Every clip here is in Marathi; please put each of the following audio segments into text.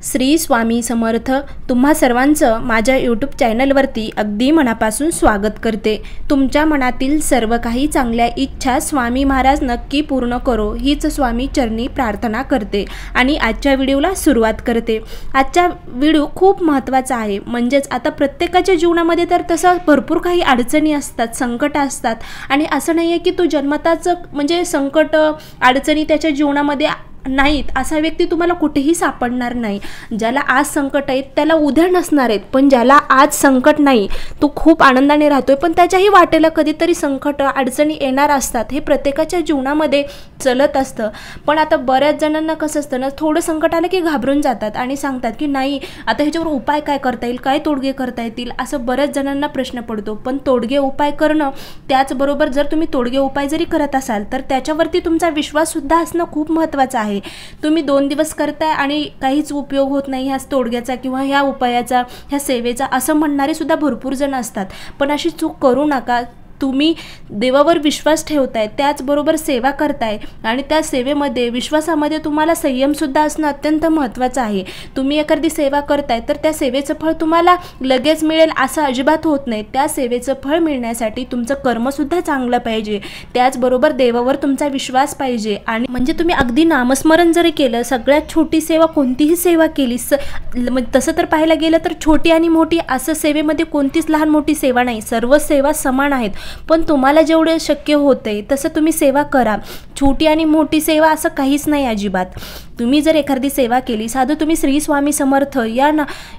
श्री स्वामी समर्थ। तुम्हा सर्वांचं माझ्या यूट्यूब चॅनलवरती अगदी मनापासून स्वागत करते। तुमच्या मनातील सर्व काही चांगल्या इच्छा स्वामी महाराज नक्की पूर्ण करो हीच स्वामी चरणी प्रार्थना करते आणि आजच्या व्हिडिओला सुरुवात करते। आजचा व्हिडिओ खूप महत्त्वाचा आहे। म्हणजेच आता प्रत्येकाच्या जीवनामध्ये तर तसं भरपूर काही अडचणी असतात, संकट असतात आणि असं नाही आहे की तो जन्मताच म्हणजे संकट अडचणी त्याच्या जीवनामध्ये नाहीत असा व्यक्ती तुम्हाला कुठेही सापडणार नाही। ज्याला आज संकट आहे त्याला उद्या नसणार आहेत, पण ज्याला आज संकट नाही तो खूप आनंदाने राहतोय, पण त्याच्याही वाटेला कधीतरी संकट अडचणी येणार असतात। हे प्रत्येकाच्या जीवनामध्ये चलत असतं। पण आता बऱ्याच जणांना कसं असतं ना, थोडं संकट आलं की घाबरून जातात आणि सांगतात की नाही आता ह्याच्यावर उपाय काय करता येईल, काय तोडगे करता येतील, असं बऱ्याच जणांना प्रश्न पडतो। पण तोडगे उपाय करणं त्याचबरोबर जर तुम्ही तोडगे उपाय जरी करत असाल तर त्याच्यावरती तुमचा विश्वाससुद्धा असणं खूप महत्त्वाचं आहे। तुम्ही 2 दिवस करताय आणि काहीच उपयोग होत नाही ह्या तोडग्याचा किंवा ह्या उपायाचा, ह्या सेवेचा असं म्हणणारे सुद्धा भरपूर जण असतात। पण अशी चूक करू नका। तुम्ही देवावर विश्वास ठेवताय, त्याचबरोबर सेवा करताय आणि त्या सेवेमध्ये विश्वासामध्ये तुम्हाला संयमसुद्धा असणं अत्यंत महत्त्वाचं आहे। तुम्ही एखादी सेवा करताय तर त्या सेवेचं फळ तुम्हाला लगेच मिळेल असं अजिबात होत नाही। त्या सेवेचं फळ मिळण्यासाठी तुमचं कर्मसुद्धा चांगलं पाहिजे, त्याचबरोबर देवावर तुमचा विश्वास पाहिजे। आणि म्हणजे तुम्ही अगदी नामस्मरण जरी केलं, सगळ्यात छोटी सेवा कोणतीही सेवा केली तसं तर पाहायला गेलं तर छोटी आणि मोठी असं सेवेमध्ये कोणतीच लहान मोठी सेवा नाही, सर्व सेवा समान आहेत। पण तुम्हाला जेवढे शक्य होते तसं तुम्ही सेवा करा। छोटी आणि मोठी सेवा असं काहीच नाही अजिबात। तुम्ही जर एखादी सेवा केली, साधं तुम्ही श्री स्वामी समर्थ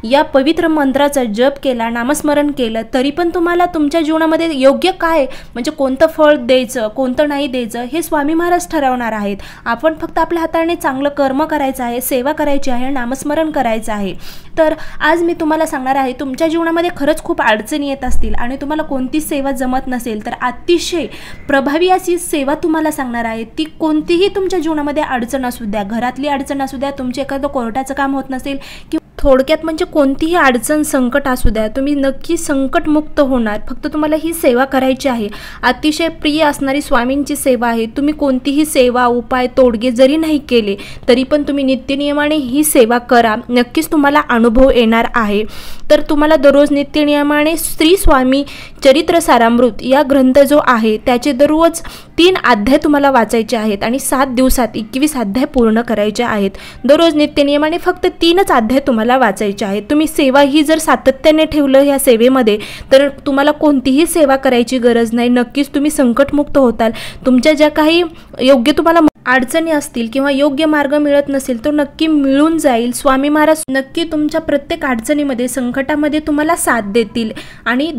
या पवित्र मंत्राचा जप केला, नामस्मरण केलं, तरी पण तुम्हाला तुमच्या जीवनामध्ये योग्य काय म्हणजे कोणतं फळ द्यायचं कोणतं नाही द्यायचं हे स्वामी महाराज ठरवणार आहेत। आपण फक्त आपल्या हाताने चांगलं कर्म करायचं आहे, सेवा करायची आहे, नामस्मरण करायचं आहे। तर आज मी तुम्हाला सांगणार आहे, तुमच्या जीवनामध्ये खरंच खूप अडचणी येत असतील आणि तुम्हाला कोणतीच सेवा जमत नसेल तर अतिशय प्रभावी अशी सेवा तुम्हाला सांगणार आहे। ती कोणतीही तुमच्या जीवनामध्ये अडचण असू द्या, घरातली अडचण असू द्या, तुमचे एखादं कोर्टाचं काम होत नसेल किंवा थोडक्यात म्हणजे कोणतीही अडचण संकट असू द्या, तुम्ही नक्की संकटमुक्त होणार। फक्त तुम्हाला ही सेवा करायची आहे। अतिशय प्रिय असणारी स्वामींची सेवा आहे। तुम्ही कोणतीही सेवा उपाय तोडगे जरी नाही केले तरी पण तुम्ही नित्यनियमाने ही सेवा करा, नक्कीच तुम्हाला अनुभव येणार आहे। तर तुम्हाला दररोज नित्यनियमाने श्री स्वामी चरित्र सारामृत या ग्रंथ जो आहे त्याचे दररोज 3 अध्याय तुम्हाला वाचायचे आहेत आणि 7 दिवसात 21 अध्याय पूर्ण करायचे आहेत। दररोज नित्यनियमाने फक्त 3च अध्याय तुम्हाला वाचायचे आहेत। तुम्ही सेवा ही जर सातत्याने ठेवलं ह्या सेवेमध्ये तर तुम्हाला कोणतीही सेवा करायची गरज नाही, नक्कीच तुम्ही संकटमुक्त होताल। तुमच्या ज्या काही योग्य तुम्हाला अडचणी असतील किंवा योग्य मार्ग मिळत नसेल तो नक्की मिळून जाईल। स्वामी महाराज नक्की तुमच्या प्रत्येक अडचणीमध्ये संकटामध्ये तुम्हाला साथ देतील। आणि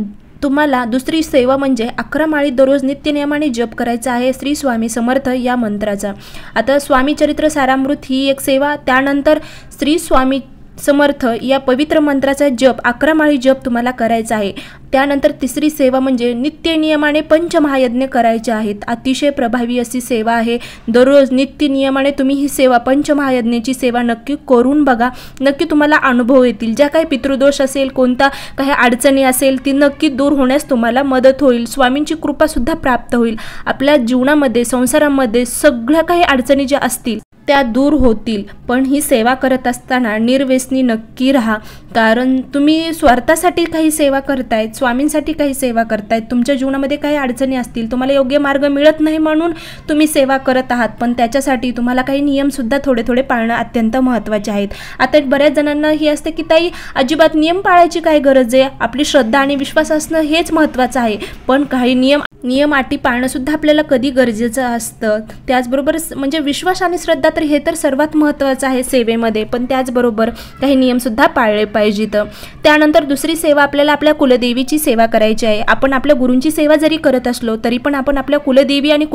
तुम्हाला दुसरी सेवा म्हणजे 11 माळी दररोज नित्यनियमाने जप करायचा आहे श्री स्वामी समर्थ या मंत्राचा। आता स्वामी चरित्र सारामृत ही एक सेवा, त्यानंतर श्री स्वामी समर्थ या पवित्र मंत्राचा जप 11 माळी जप तुम्हाला करायचा आहे। त्यानंतर तिसरी सेवा म्हणजे नित्यनियमाने पंचमहायज्ञ करायचे आहेत। अतिशय प्रभावी अशी सेवा आहे। दररोज नित्यनियमाने तुम्ही ही सेवा पंचमहायज्ञाची सेवा नक्की करून बघा, नक्की तुम्हाला अनुभव येतील। ज्या काही पितृदोष असेल, कोणता काही अडचणी असेल ती नक्की दूर होण्यास तुम्हाला मदत होईल। स्वामींची कृपासुद्धा प्राप्त होईल। आपल्या जीवनामध्ये संसारामध्ये सगळ्या काही अडचणी ज्या असतील त्या दूर होतील। पण ही सेवा करत असताना निर्व्यसनी नक्की राहा, कारण तुम्ही स्वार्थासाठी काही सेवा करतायत, स्वामींसाठी काही सेवा करतायत। तुमच्या जीवनामध्ये काही अडचणी असतील, तुम्हाला योग्य मार्ग मिळत नाही म्हणून तुम्ही सेवा करत आहात, पण त्याच्यासाठी तुम्हाला काही नियमसुद्धा थोडे पाळणं अत्यंत महत्त्वाचे आहेत। आता बऱ्याच जणांना ही असते की ताई अजिबात नियम पाळायची काय गरज आहे, आपली श्रद्धा आणि विश्वास असणं हेच महत्त्वाचं आहे। पण काही नियम अटी पाळणंसुद्धा आपल्याला कधी गरजेचं असतं। त्याचबरोबर म्हणजे विश्वास आणि श्रद्धा तर हे तर सर्वात महत्त्वाचं आहे सेवेमध्ये, पण त्याचबरोबर काही नियमसुद्धा पाळले पाहिजेत। त्यानंतर दुसरी सेवा आपल्याला आपल्या कुलदेवीची सेवा करायची आहे। आपण आपल्या गुरूंची सेवा जरी करत असलो तरी पण आपण आपल्या कुलदेवी आणि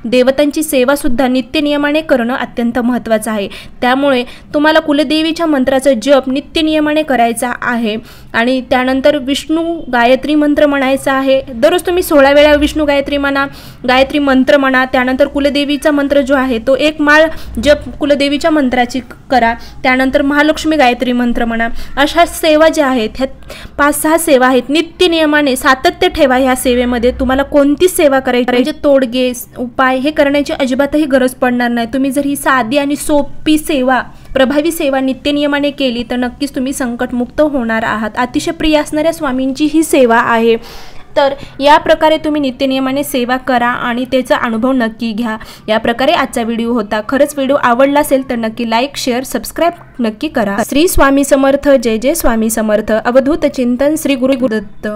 देवतांची सेवासुद्धा नित्यनियमाने करणं अत्यंत महत्त्वाचं आहे। त्यामुळे तुम्हाला कुलदेवीच्या मंत्राचा जप नित्यनियमाने करायचा आहे। आणि त्यानंतर विष्णू गायत्री मंत्र म्हणायचा आहे। दररोज तुम्ही 16 वेळा विष्णू गायत्री म्हणा, गायत्री मंत्र म्हणा। त्यानंतर कुलदेवीचा मंत्र जो आहे तो 1 माळ जप कुलदेवीच्या मंत्राची करा। त्यानंतर महालक्ष्मी गायत्री मंत्र म्हणा। अशा सेवा ज्या आहेत ह्या 5-6 सेवा आहेत, नित्यनियमाने सातत्य ठेवा। ह्या सेवेमध्ये तुम्हाला कोणतीच सेवा करायची म्हणजे तोडगे उपाय हे करण्याची अजिबातही गरज पडणार नाही। तुम्ही जर ही साधी आणि सोपी सेवा प्रभावी सेवा नित्यनियमाने केली तर नक्कीच तुम्ही संकटमुक्त होणार आहात। अतिशय प्रिय असणाऱ्या स्वामींची ही सेवा आहे। तर या प्रकारे तुम्ही नित्यनियमाने सेवा करा आणि त्याचा अनुभव नक्की घ्या। या प्रकारे आजचा व्हिडिओ होता। खरंच व्हिडिओ आवडला असेल तर नक्की लाईक शेअर सबस्क्राईब नक्की करा। श्री स्वामी समर्थ। जय जय स्वामी समर्थ। अवधूत चिंतन श्री गुरु गुरुदत्त।